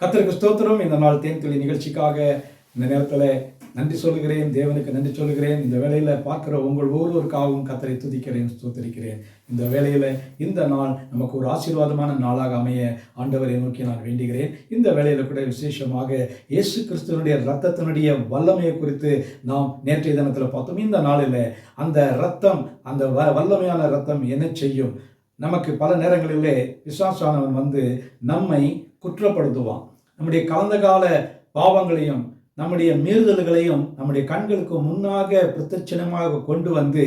கர்த்தருக்கு ஸ்தோத்திரம். இந்த நாள் தேன்துளி நிகழ்ச்சிக்காக இந்த நேரத்தில் நன்றி சொல்கிறேன், தேவனுக்கு நன்றி சொல்கிறேன். இந்த வேளையில் பார்க்குற உங்கள் ஒவ்வொருவருக்காகவும் கர்த்தரை துதிக்கிறேன், ஸ்தோத்திரிக்கிறேன். இந்த வேளையில் இந்த நாள் நமக்கு ஒரு ஆசீர்வாதமான நாளாக அமைய ஆண்டவரை நோக்கி நான் வேண்டுகிறேன். இந்த வேளையில் கூட விசேஷமாக இயேசு கிறிஸ்துவனுடைய இரத்தத்தினுடைய வல்லமையை குறித்து நாம் நேற்றைய தினத்தில் பார்த்தோம். இந்த நாளில் அந்த இரத்தம், அந்த வல்லமையான இரத்தம் என்ன செய்யும்? நமக்கு பல நேரங்களிலே பிசாசானவன் வந்து நம்மை குற்றப்படுத்துவான். நம்முடைய கடந்த கால பாவங்களையும் நம்முடைய மீறுதல்களையும் நம்முடைய கண்களுக்கு முன்னாக பிரத்யட்சணமாக கொண்டு வந்து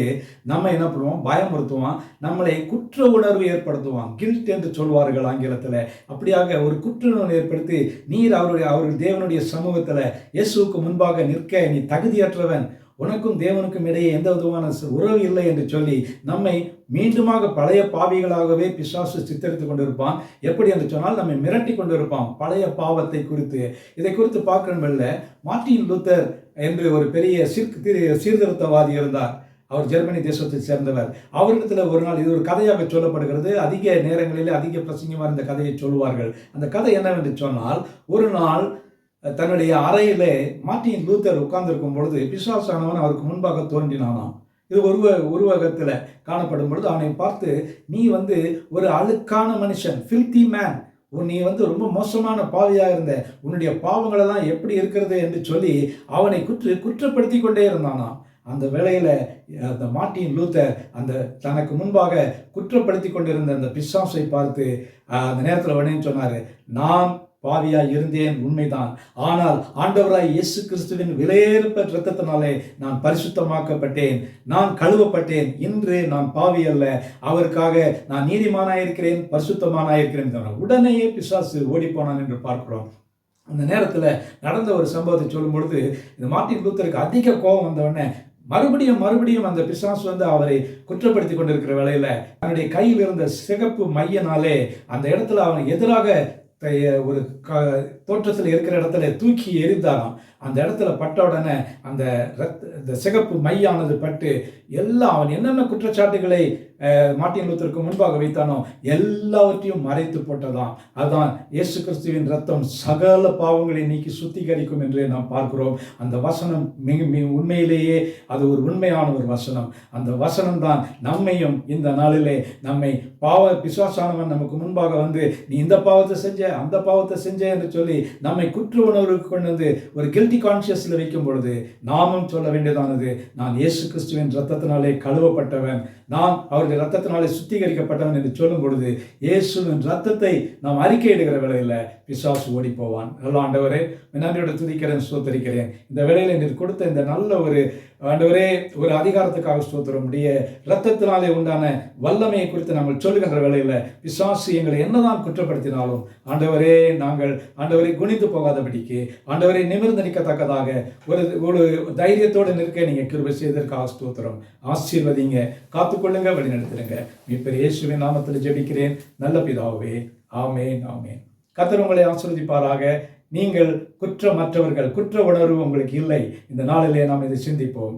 நம்ம என்ன பண்ணுவோம்? பயமுறுத்துவான். நம்மளை குற்ற உணர்வு ஏற்படுத்துவான். கில்ட் என்று சொல்வார்கள் ஆங்கிலத்தில். அப்படியாக ஒரு குற்ற உணர்வு ஏற்படுத்தி, நீர் அவர்கள் தேவனுடைய சமூகத்தில் இயேசுவுக்கு முன்பாக நிற்க நீ தகுதியற்றவன், உனக்கும் தேவனுக்கும் இடையே எந்த விதமான உறவு இல்லை என்று சொல்லி நம்மை மீண்டுமாக பழைய பாவிகளாகவே பிசாசு சித்தரித்து கொண்டிருப்பான். எப்படி என்று சொன்னால் நம்மை மிரட்டி கொண்டிருப்பான் பழைய பாவத்தை குறித்து. இதை குறித்து பார்க்கணுமில்ல, மார்ட்டின் லூத்தர் என்று ஒரு பெரிய சீர்திருத்தவாதி இருந்தார். அவர் ஜெர்மனி தேசத்தை சேர்ந்தவர். அவரிடத்தில் ஒரு நாள், இது ஒரு கதையாக சொல்லப்படுகிறது, அதிக நேரங்களில் அதிக பிரசங்கமாக இந்த கதையை சொல்லுவார்கள். அந்த கதை என்னவென்று சொன்னால், ஒரு நாள் தன்னுடைய அறையிலே மார்ட்டின் லூத்தர் உட்கார்ந்திருக்கும் பொழுது பிசாசானவன் அவருக்கு முன்பாக தோன்றினானாம். இது உருவகத்தில் காணப்படும் பொழுது அவனை பார்த்து, நீ வந்து ஒரு அழுக்கான மனுஷன், ஃபில்தி மேன், நீ வந்து ரொம்ப மோசமான பாவியாக இருந்த, உன்னுடைய பாவங்களெல்லாம் எப்படி இருக்கிறது என்று சொல்லி அவனை குற்றப்படுத்தி கொண்டே இருந்தானாம். அந்த வேளையில் அந்த மார்ட்டின் லூத்தர் அந்த தனக்கு முன்பாக குற்றப்படுத்தி கொண்டிருந்த அந்த பிசாசை பார்த்து அந்த நேரத்தில் உடனே சொன்னார், நான் பாவியாய் இருந்தேன், உண்மைதான். ஆனால் ஆண்டவராய் இயேசு கிறிஸ்துவின் விலையேறப்பட்ட இரத்தத்தினாலே நான் பரிசுத்தமாக்கப்பட்டேன், நான் கழுவப்பட்டேன். இன்று நான் பாவி அல்ல, அவருக்காக நான் நீதிமானாயிருக்கிறேன், பரிசுத்தமானாயிருக்கிறேன். உடனேயே பிசாசு ஓடிப்போனான் என்று பார்க்கிறோம். அந்த நேரத்தில் நடந்த ஒரு சம்பவத்தை சொல்லும் பொழுது இந்த மார்ட்டின் லூத்தருக்கு அதிக கோபம் வந்தவுடனே மறுபடியும் அந்த பிசாசு வந்து அவரை குற்றப்படுத்தி கொண்டிருக்கிற வேளையில் தன்னுடைய கையில் இருந்த சிகப்பு மையினாலே அந்த இடத்துல அவனுக்கு எதிராக ஒரு தோற்றத்தில் இருக்கிற இடத்துல தூக்கி எறிந்தாராம். அந்த இடத்துல பட்ட உடனே அந்த சிகப்பு மையானது பட்டு அவன் என்னென்ன குற்றச்சாட்டுகளை மார்ட்டின் லூத்தருக்கு முன்பாக வைத்தானோ எல்லாவற்றையும் மறைத்து போட்டதாம். அதுதான் இயேசு கிறிஸ்துவின் ரத்தம் சகல பாவங்களை நீக்கி சுத்திகரிக்கும் என்று நாம் பார்க்கிறோம். அந்த வசனம் உண்மையிலேயே அது ஒரு உண்மையான ஒரு வசனம். அந்த வசனம் தான் நம்மையும் இந்த நாளிலே நம்மை பிசாசானவன் நமக்கு முன்பாக வந்து நீ இந்த பாவத்தை செஞ்ச, அந்த பாவத்தை செஞ்ச என்று சொல்லி நம்மை குற்ற உணர்வுக்கு கொண்டு வந்து ஒரு கில்ட்டி கான்சியஸில் வைக்கும் பொழுது நாமும் சொல்ல வேண்டியதானது, நான் இயேசு கிறிஸ்துவின் ரத்தத்தினாலே கழுவப்பட்டவன், நான் அவருடைய ரத்தத்தினாலே சுத்திகரிக்கப்பட்டவன் என்று சொல்லும் பொழுது இயேசுவின் ரத்தத்தை நாம் அறிக்கையிடுகிற வேளையில் பிசாசு ஓடி போவான். நல்ல ஆண்டவரே, நன்றியோடு துதிக்கிறேன், ஸ்தோத்தரிக்கிறேன். இந்த வேளையில் எனக்கு கொடுத்த இந்த நல்ல ஒரு ஆண்டவரே ஒரு அதிகாரத்துக்காக ஸ்தோத்திரம். உடைய இரத்தத்தினாலே உண்டான வல்லமையை குறித்து நாங்கள் சொல்லுகின்ற வேளையில் பிசாசு எங்களை என்னதான் குற்றப்படுத்தினாலும் ஆண்டவரே, நாங்கள் ஆண்டவரை குனிந்து போகாதபடிக்கு, ஆண்டவரை நிமிர்ந்து நிற்கத்தக்கதாக ஒரு தைரியத்தோடு நிற்க நீங்கள் கிருபை செய்ததற்காக ஸ்தோத்திரம். ஆசீர்வதிங்க, காத்துக்கொள்ளுங்க, வழிநடத்துங்க. மீட்பர் இயேசுவின் நாமத்தில் ஜெபிக்கிறேன் நல்ல பிதாவே, ஆமேன், ஆமேன். கர்த்தர் உங்களை ஆசீர்வதிப்பாராக. நீங்கள் குற்றமற்றவர்கள், குற்ற உணர்வு உங்களுக்கு இல்லை. இந்த நாளிலே நாம் இதை சிந்திப்போம்.